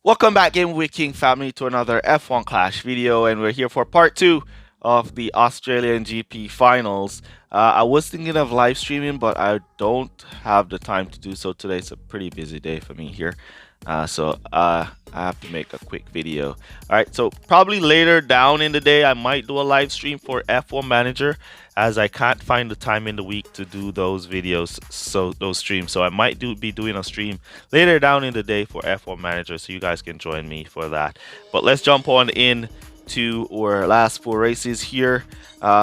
Welcome back, Game with King family, to another F1 Clash video, and we're here for part 2 of the Australian GP finals. I was thinking of live streaming, but I don't have the time to do so today. It's a pretty busy day for me here, so I have to make a quick video. All right, so probably later down in the day, I might do a live stream for F1 Manager, as I can't find the time in the week to do those videos, so those streams. So I might be doing a stream later down in the day for F1 Manager, so you guys can join me for that. But let's jump on in to our last 4 races here.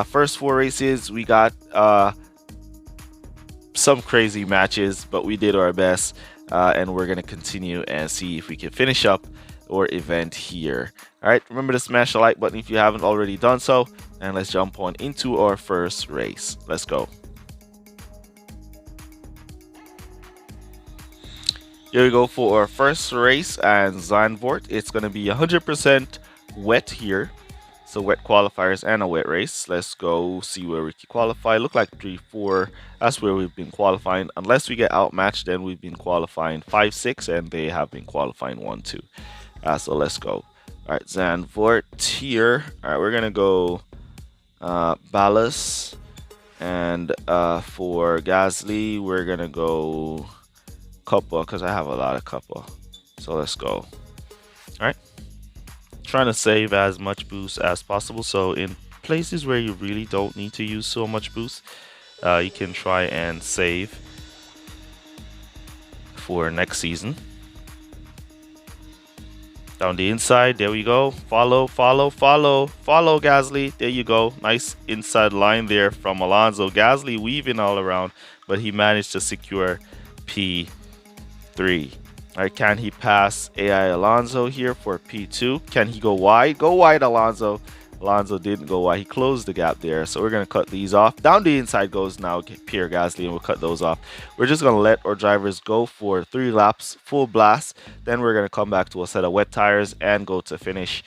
First 4 races, we got some crazy matches, but we did our best, and we're gonna continue and see if we can finish up our event here. All right, remember to smash the like button if you haven't already done so, and let's jump on into our first race. Let's go. Here we go for our first race, and Zandvoort. It's going to be 100% wet here. So wet qualifiers and a wet race. Let's go see where we can qualify. Look like 3-4. That's where we've been qualifying. Unless we get outmatched, then we've been qualifying 5-6, and they have been qualifying 1-2. So let's go. All right, Zandvoort here. All right, we're going to go Ballas. And for Gasly, we're going to go couple, because I have a lot of couple. So let's go. All right, trying to save as much boost as possible. So in places where you really don't need to use so much boost, you can try and save for next season. Down the inside, there we go. Follow Gasly. There you go. Nice inside line there from Alonso. Gasly weaving all around, but he managed to secure P3. All right, can he pass AI Alonso here for P2? Can he go wide? Go wide, Alonso. Alonso didn't go wide. He closed the gap there. So we're going to cut these off. Down the inside goes now Pierre Gasly, and we'll cut those off. We're just going to let our drivers go for 3 laps, full blast. Then we're going to come back to a set of wet tires and go to finish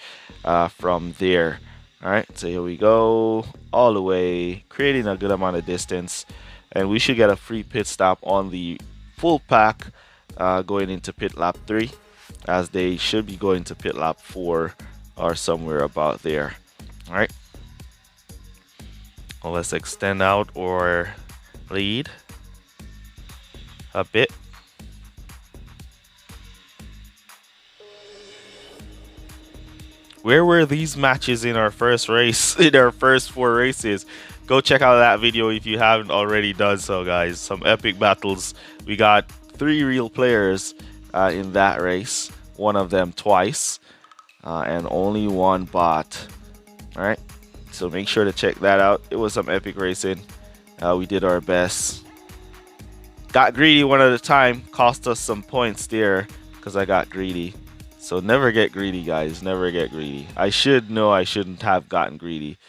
from there. All right, so here we go. All the way, creating a good amount of distance. And we should get a free pit stop on the full pack going into pit lap 3, as they should be going to pit lap 4 or somewhere about there. All right, well, let's extend out our lead a bit. Where were these matches in our first race, in our first 4 races? Go check out that video if you haven't already done so, guys. Some epic battles. We got 3 real players in that race, one of them twice, and only 1 bot. All right, so make sure to check that out. It was some epic racing. We did our best. Got greedy one at a time. Cost us some points there because I got greedy. So never get greedy, guys. Never get greedy. I should know I shouldn't have gotten greedy.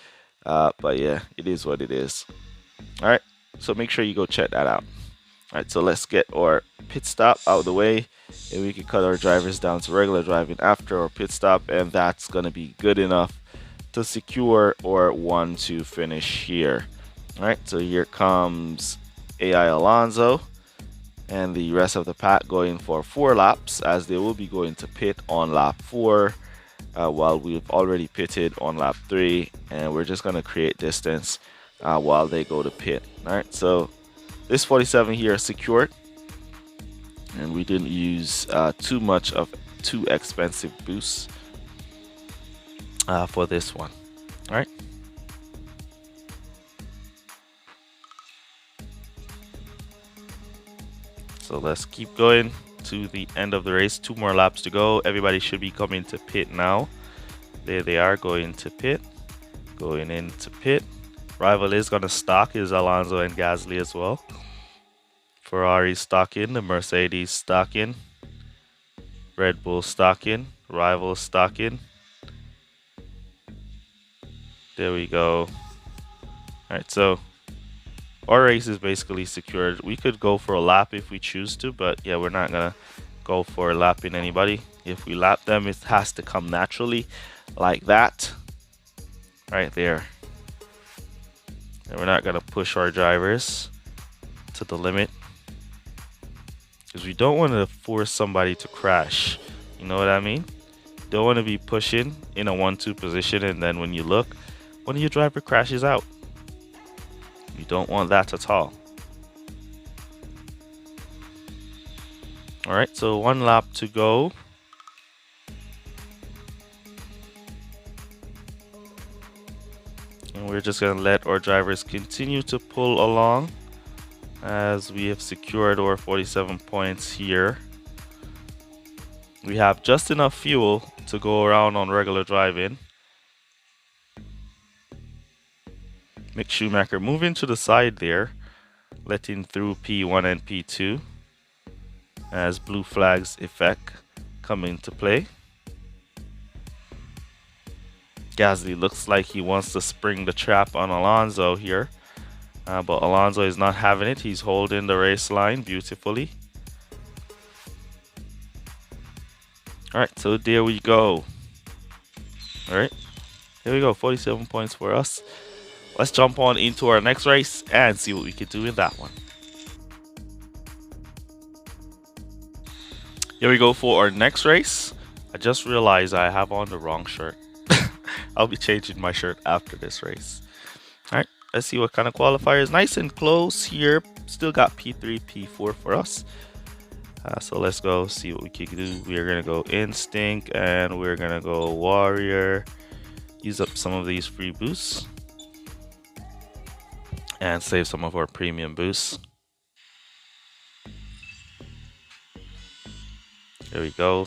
But yeah, it is what it is. All right, so make sure you go check that out. All right, so let's get our pit stop out of the way, and we can cut our drivers down to regular driving after our pit stop, and that's going to be good enough to secure our 1-2 finish here. All right, so here comes AI Alonso and the rest of the pack going for 4 laps, as they will be going to pit on lap 4, while we've already pitted on lap 3, and we're just going to create distance while they go to pit. All right, so this 47 here is secured, and we didn't use too much of too expensive boosts for this one. All right. So let's keep going to the end of the race. 2 more laps to go. Everybody should be coming to pit now. There they are, going to pit. Going into pit. Rival is going to stock, is Alonso and Gasly as well. Ferrari stock in, the Mercedes stock in. Red Bull stock in, Rival stock in. There we go. All right, so our race is basically secured. We could go for a lap if we choose to, but yeah, we're not gonna go for lapping anybody. If we lap them, it has to come naturally like that, right there. And we're not gonna push our drivers to the limit, because we don't want to force somebody to crash You know what I mean? Don't want to be pushing in a 1-2 position, and then when you look, one of your driver crashes out. You don't want that at all. All right, so 1 lap to go. And we're just going to let our drivers continue to pull along as we have secured our 47 points here. We have just enough fuel to go around on regular driving. Mick Schumacher moving to the side there, letting through P1 and P2 as blue flags effect come into play. Gasly looks like he wants to spring the trap on Alonso here, but Alonso is not having it. He's holding the race line beautifully. All right, so there we go. All right, here we go, 47 points for us. Let's jump on into our next race and see what we can do in that one. Here we go for our next race. I just realized I have on the wrong shirt. I'll be changing my shirt after this race. All right, let's see what kind of qualifiers. Nice and close here. Still got P3, P4 for us. So let's go see what we can do. We're going to go Instinct and we're going to go Warrior. Use up some of these free boosts and save some of our premium boosts. There we go.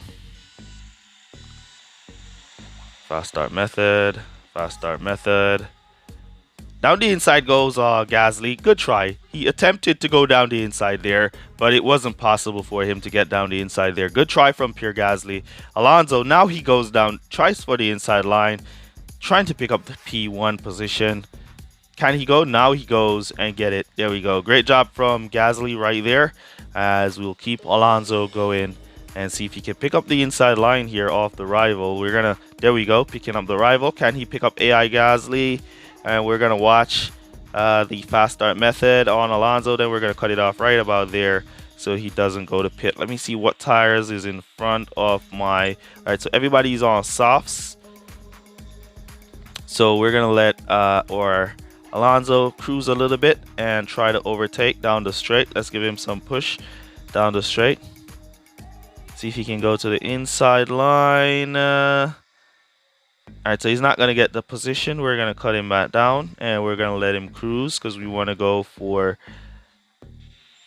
Fast start method. Fast start method. Down the inside goes Gasly. Good try. He attempted to go down the inside there, but it wasn't possible for him to get down the inside there. Good try from Pierre Gasly. Alonso, now he goes down, tries for the inside line, trying to pick up the P1 position. Can he go? Now he goes and get it. There we go. Great job from Gasly right there, as we'll keep Alonso going and see if he can pick up the inside line here off the rival. We're gonna, there we go, picking up the rival. Can he pick up AI Gasly? And we're gonna watch the fast start method on Alonso. Then we're gonna cut it off right about there so he doesn't go to pit. Let me see what tires is in front of my. All right, so everybody's on softs. So we're gonna let or Alonso cruise a little bit and try to overtake down the straight. Let's give him some push down the straight. See if he can go to the inside line. All right, so he's not going to get the position. We're going to cut him back down and we're going to let him cruise because we want to go for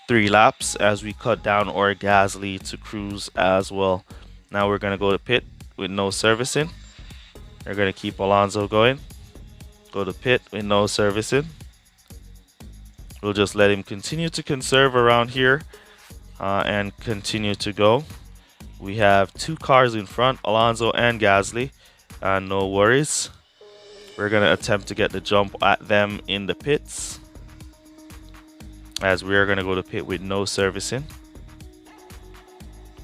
3 laps as we cut down our Gasly to cruise as well. Now we're going to go to pit with no servicing. We're going to keep Alonso going. Go to pit with no servicing. We'll just let him continue to conserve around here and continue to go. We have 2 cars in front, Alonso and Gasly. No worries. We're going to attempt to get the jump at them in the pits, as we are going to go to pit with no servicing.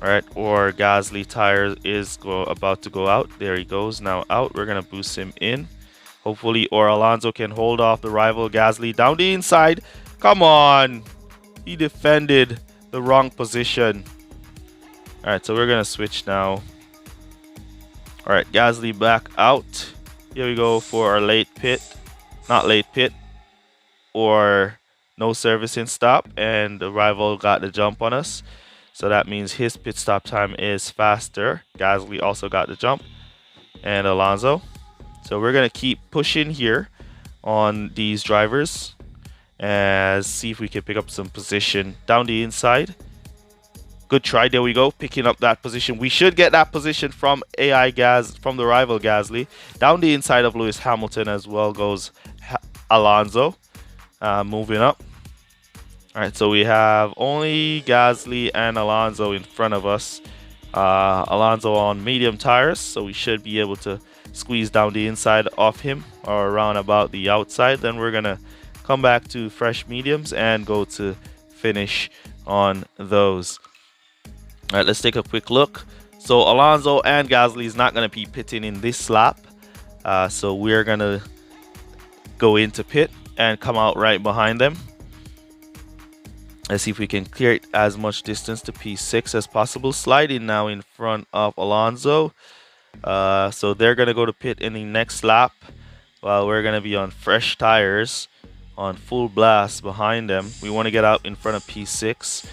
All right, or Gasly tire is about to go out. There he goes, now out. We're going to boost him in. Hopefully, or Alonso can hold off the rival Gasly down the inside. Come on. He defended the wrong position. All right, so we're going to switch now. All right, Gasly back out. Here we go for our late pit. Not late pit. Or no servicing stop. And the rival got the jump on us. So that means his pit stop time is faster. Gasly also got the jump. And Alonso. So we're going to keep pushing here on these drivers. And see if we can pick up some position down the inside. Good try. There we go. Picking up that position. We should get that position from from the rival Gasly. Down the inside of Lewis Hamilton as well goes Alonso. Moving up. All right, so we have only Gasly and Alonso in front of us. Alonso on medium tires, so we should be able to squeeze down the inside of him or around about the outside. Then we're going to come back to fresh mediums and go to finish on those. All right, let's take a quick look. So Alonso and Gasly is not going to be pitting in this lap. So we're going to go into pit and come out right behind them. Let's see if we can clear it as much distance to P6 as possible. Sliding now in front of Alonso. So they're going to go to pit in the next lap, while we're going to be on fresh tires on full blast behind them. We want to get out in front of P6.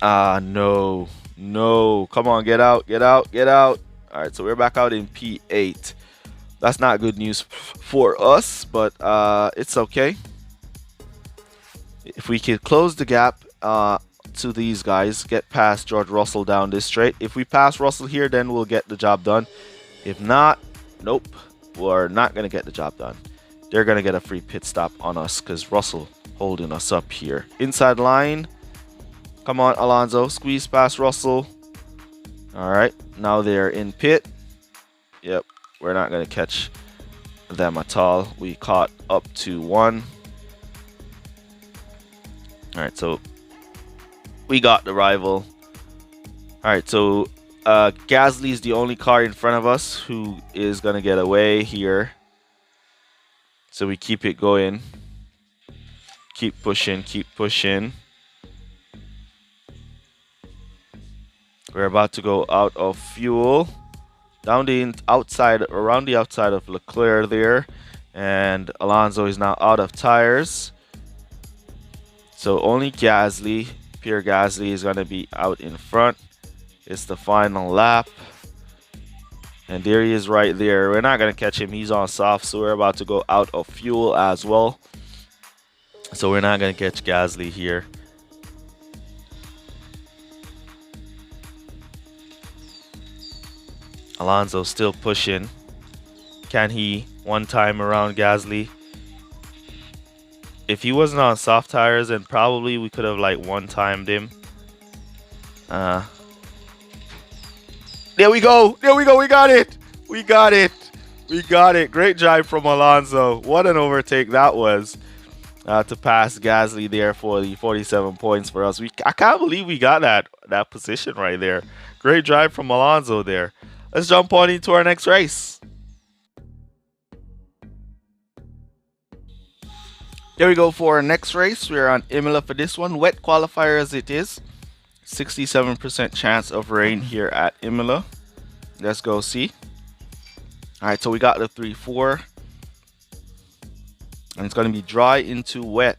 No. No. Come on, get out, get out, get out. All right, so we're back out in P8. That's not good news for us, but it's okay. If we could close the gap to these guys, get past George Russell down this straight. If we pass Russell here, then we'll get the job done. If not, nope, we're not going to get the job done. They're going to get a free pit stop on us because Russell holding us up here. Inside line. Come on, Alonso. Squeeze past Russell. All right, now they're in pit. Yep, we're not going to catch them at all. We caught up to 1. All right, so we got the rival. All right, so Gasly is the only car in front of us who is going to get away here. So we keep it going. Keep pushing, keep pushing. We're about to go out of fuel. Down the outside, around the outside of Leclerc there. And Alonso is now out of tires. So only Gasly, Pierre Gasly, is going to be out in front. It's the final lap. And there he is right there. We're not going to catch him. He's on soft, so we're about to go out of fuel as well. So we're not going to catch Gasly here. Alonso still pushing. Can he one time around Gasly? If he wasn't on soft tires, then probably we could have like one-timed him. There we go. There we go. We got it. We got it. We got it. Great drive from Alonso. What an overtake that was to pass Gasly there for the 47 points for us. I can't believe we got that position right there. Great drive from Alonso there. Let's jump on into our next race. There we go for our next race. We're on Imola for this one. Wet qualifier as it is. 67% chance of rain here at Imola. Let's go see. All right, so we got the 3-4. And it's going to be dry into wet.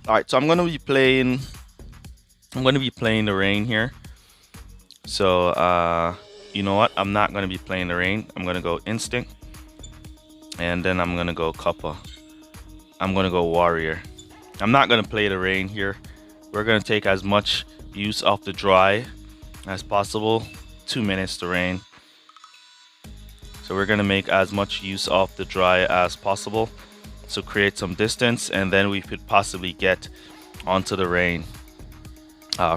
All right, so I'm going to be playing the rain here. So, you know what? I'm not going to be playing the rain. I'm going to go instinct. And then I'm going to go copper. I'm going to go warrior. I'm not going to play the rain here. We're going to take as much use of the dry as possible. 2 minutes to rain. So we're going to make as much use of the dry as possible. So create some distance, and then we could possibly get onto the rain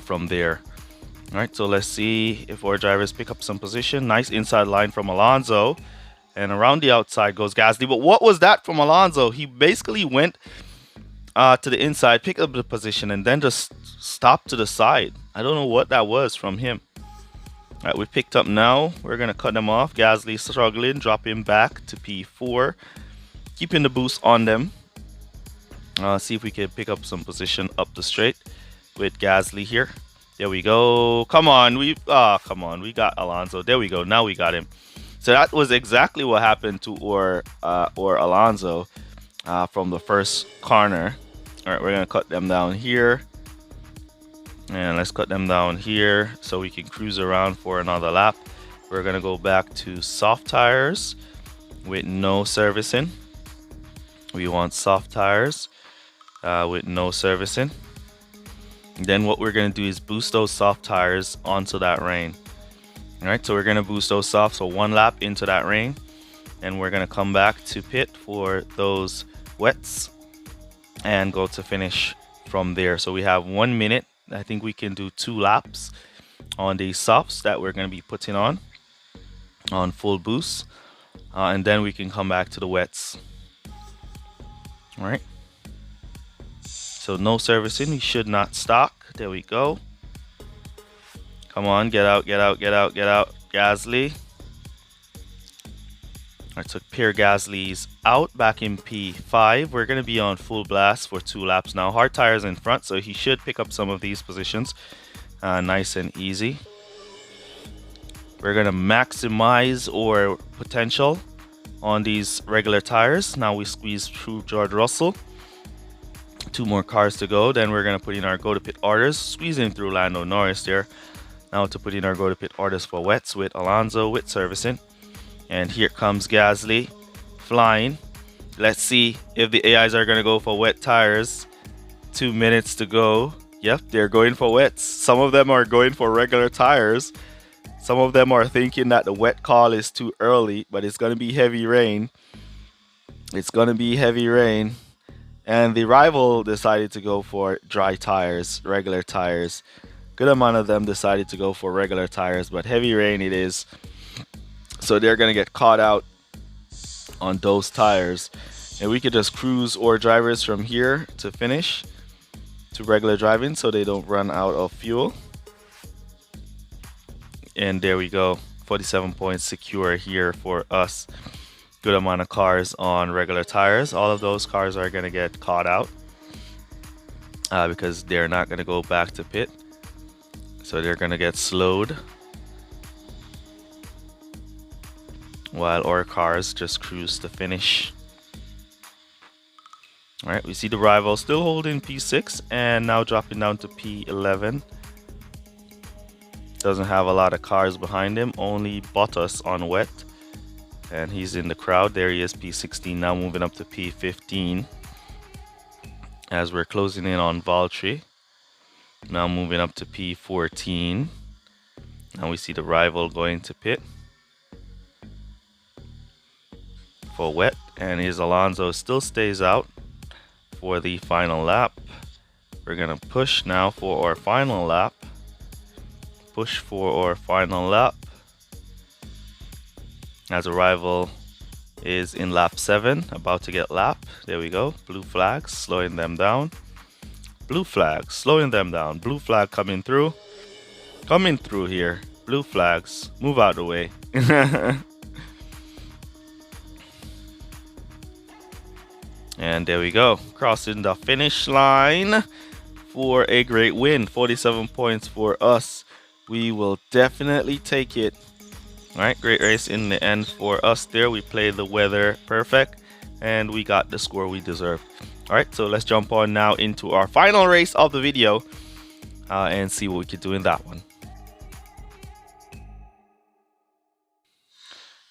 from there. All right, so let's see if our drivers pick up some position. Nice inside line from Alonso. And around the outside goes Gasly. But what was that from Alonso? He basically went to the inside, picked up the position, and then just stopped to the side. I don't know what that was from him. All right, we picked up now. We're going to cut them off. Gasly struggling, drop him back to P4. Keeping the boost on them. See if we can pick up some position up the straight with Gasly here. There we go. Come on. Come on. We got Alonso. There we go. Now we got him. So that was exactly what happened to or Alonso from the first corner. All right, we're going to cut them down here. And let's cut them down here so we can cruise around for another lap. We're going to go back to soft tires with no servicing. We want soft tires with no servicing. And then what we're going to do is boost those soft tires onto that rain. All right, so we're going to boost those soft, so 1 lap into that rain. And we're going to come back to pit for those wets and go to finish from there. So we have 1 minute. I think we can do 2 laps on these softs that we're going to be putting on full boost. And then we can come back to the wets. All right. So no servicing. We should not stock. There we go. Come on, get out, get out, get out, get out. Gasly. I took Pierre Gasly's out back in P5. We're going to be on full blast for 2 laps now. Hard tires in front, so he should pick up some of these positions. Nice and easy. We're going to maximize our potential on these regular tires. Now we squeeze through George Russell. 2 more cars to go. Then we're going to put in our go to pit orders, squeezing through Lando Norris there. Now to put in our go to pit orders for wets with Alonso with servicing. And here comes Gasly flying. Let's see if the AIs are going to go for wet tires. 2 minutes to go. Yep, they're going for wets. Some of them are going for regular tires. Some of them are thinking that the wet call is too early, but it's going to be heavy rain. It's going to be heavy rain. And the rival decided to go for dry tires, regular tires. Good amount of them decided to go for regular tires, but heavy rain it is. So they're going to get caught out on those tires. And we could just cruise our drivers from here to finish to regular driving so they don't run out of fuel. And there we go, 47 points secure here for us. Good amount of cars on regular tires. All of those cars are going to get caught out because they're not going to go back to pit. So they're going to get slowed while our cars just cruise to finish. All right, we see the rival still holding P6 and now dropping down to P11. Doesn't have a lot of cars behind him, only Bottas on wet. And he's in the crowd. There he is, P16, now moving up to P15. As we're closing in on Valtteri. Now moving up to P14. Now we see the rival going to pit for wet. And his Alonso still stays out for the final lap. We're going to push now for our final lap. Push for our final lap. As a rival is in lap 7, about to get lapped. There we go. Blue flags slowing them down. Blue flags slowing them down. Blue flag coming through. Coming through here. Blue flags. Move out the way. And there we go. Crossing the finish line for a great win. 47 points for us. We will definitely take it. Alright, great race in the end for us there. We played the weather perfect and we got the score we deserved. Alright, so let's jump on now into our final race of the video and see what we can do in that one.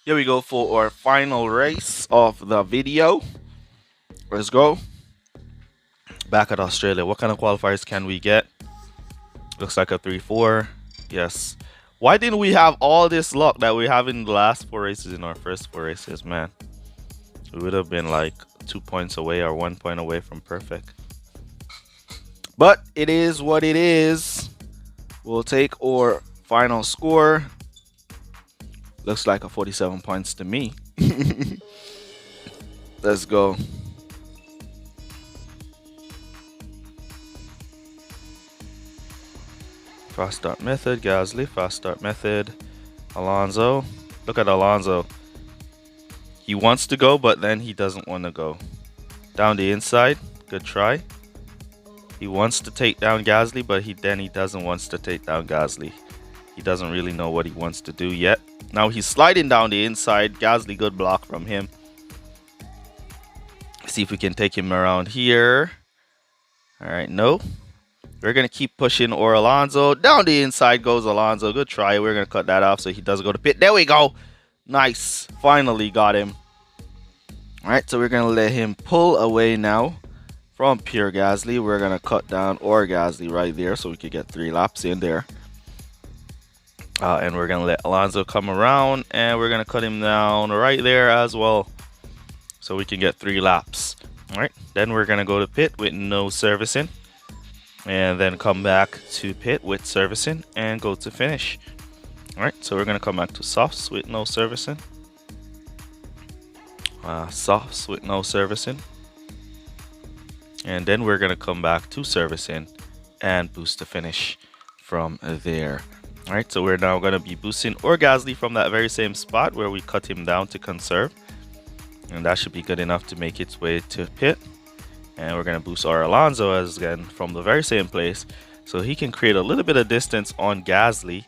Here we go for our final race of the video. Let's go. Back at Australia. What kind of qualifiers can we get? Looks like a 3-4. Yes. Why didn't we have all this luck that we have in the last 4 races in our first 4 races, man? We would have been like 2 points away or 1 point away from perfect. But it is what it is. We'll take our final score. Looks like a 47 points to me. Let's go. Fast start method, Gasly. Fast start method, Alonso. Look at Alonso. He wants to go, but then he doesn't want to go. Down the inside. Good try. He wants to take down Gasly, but he doesn't want to take down Gasly. He doesn't really know what he wants to do yet. Now he's sliding down the inside. Gasly, good block from him. See if we can take him around here. All right, no. We're going to keep pushing or Alonso. Down the inside goes Alonso. Good try. We're going to cut that off so he doesn't go to pit. There we go. Nice. Finally got him. All right, so we're going to let him pull away now from Pierre Gasly. We're going to cut down or Gasly right there so we could get 3 laps in there. And we're going to let Alonso come around and we're going to cut him down right there as well so we can get 3 laps. All right, then we're going to go to pit with no servicing. And then come back to pit with servicing and go to finish. Alright, so we're going to come back to softs with no servicing. Softs with no servicing. And then we're going to come back to servicing and boost to finish from there. Alright, so we're now going to be boosting or Gasly from that very same spot where we cut him down to conserve. and that should be good enough to make its way to pit. And we're going to boost our Alonso as again from the very same place, so he can create a little bit of distance on Gasly.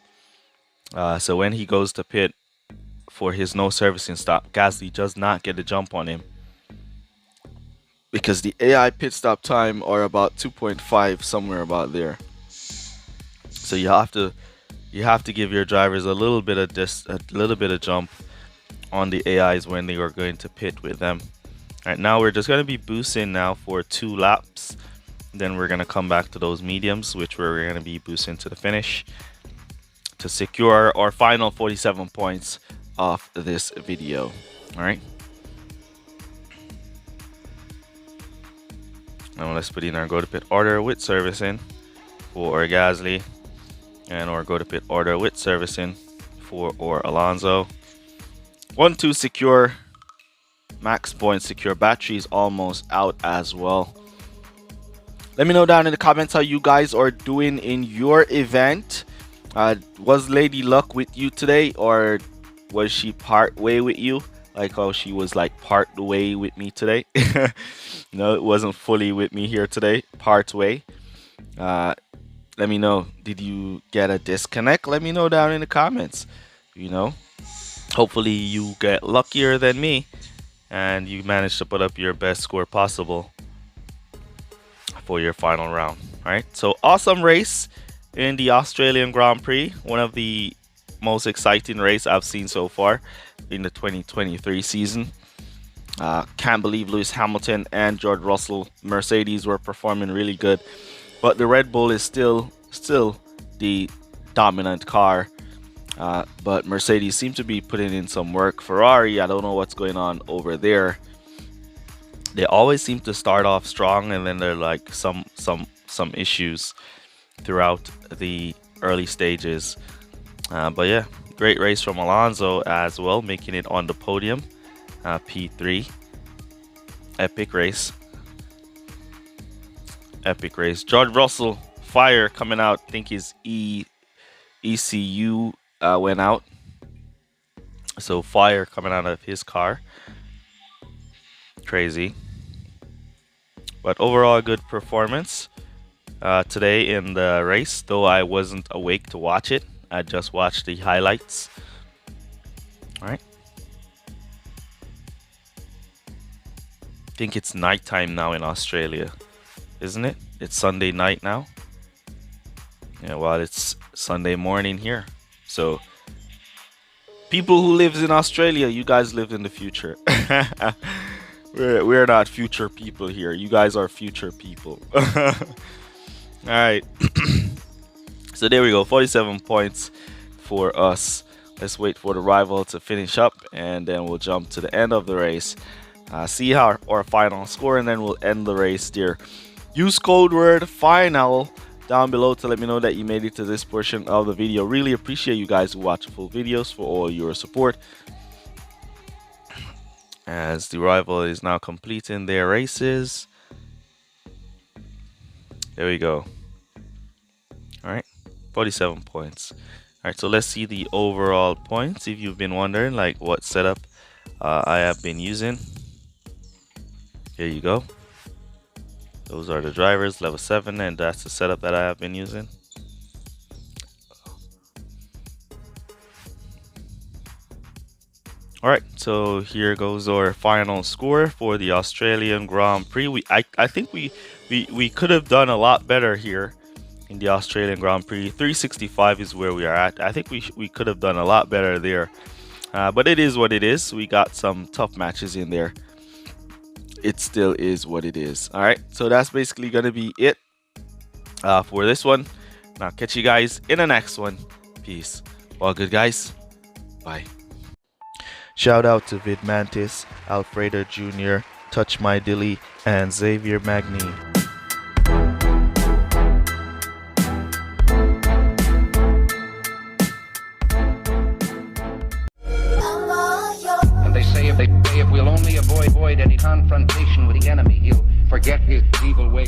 So when he goes to pit for his no servicing stop, Gasly does not get a jump on him, because the AI pit stop time are about 2.5, somewhere about there. So you have to give your drivers a little bit of jump on the AIs when they are going to pit with them. All right, now we're just going to be boosting now for 2 laps. Then we're going to come back to those mediums, which we're going to be boosting to the finish to secure our final 47 points off this video. All right. Now let's put in our go to pit order with servicing for our Gasly, and our go to pit order with servicing for our Alonso. 1-2 secure. Max points secure. Battery is almost out as well. Let me know down in the comments how you guys are doing in your event. Was Lady Luck with you today, or was she part way with you? Like how she was like part way with me today. No, it wasn't fully with me here today. Part way. Let me know. Did you get a disconnect? Let me know down in the comments. You know, hopefully you get luckier than me and you manage to put up your best score possible for your final round. All right, so awesome race in the Australian Grand Prix. One of the most exciting race I've seen so far in the 2023 season. Can't believe Lewis Hamilton and George Russell Mercedes were performing really good, but the Red Bull is still the dominant car. But Mercedes seem to be putting in some work. Ferrari, I don't know what's going on over there. They always seem to start off strong, and then they're like some issues throughout the early stages. But yeah, great race from Alonso as well, making it on the podium. P3. Epic race. Epic race. George Russell, fire coming out. I think his ECU went out. So fire coming out of his car. Crazy. But overall, good performance today in the race, though I wasn't awake to watch it. I just watched the highlights. All right. I think it's nighttime now in Australia, isn't it? It's Sunday night now. Yeah, well, it's Sunday morning here. So people who lives in Australia, you guys live in the future. We're not future people here. You guys are future people. All right. So there we go. 47 points for us. Let's wait for the rival to finish up, and then we'll jump to the end of the race. See how our final score, and then we'll end the race there. Use code word FINAL down below to let me know that you made it to this portion of the video. Really appreciate you guys who watch full videos for all your support. As the rival is now completing their races. There we go. All right, 47 points. All right, so let's see the overall points. If you've been wondering like what setup I have been using, here you go. Those are the drivers, level 7, and that's the setup that I have been using. All right, so here goes our final score for the Australian Grand Prix. I think we could have done a lot better here in the Australian Grand Prix. 365 is where we are at. I think we could have done a lot better there, but it is what it is. We got some tough matches in there. It still is what it is. All right, so that's basically gonna be it for this one. Now catch you guys in the next one. Peace. All good, guys. Bye. Shout out to Vid Mantis, Alfredo Jr., Touch My Dilly, and Xavier Magni. And they say if we'll only avoid any confrontation with the enemy, he'll forget his evil ways.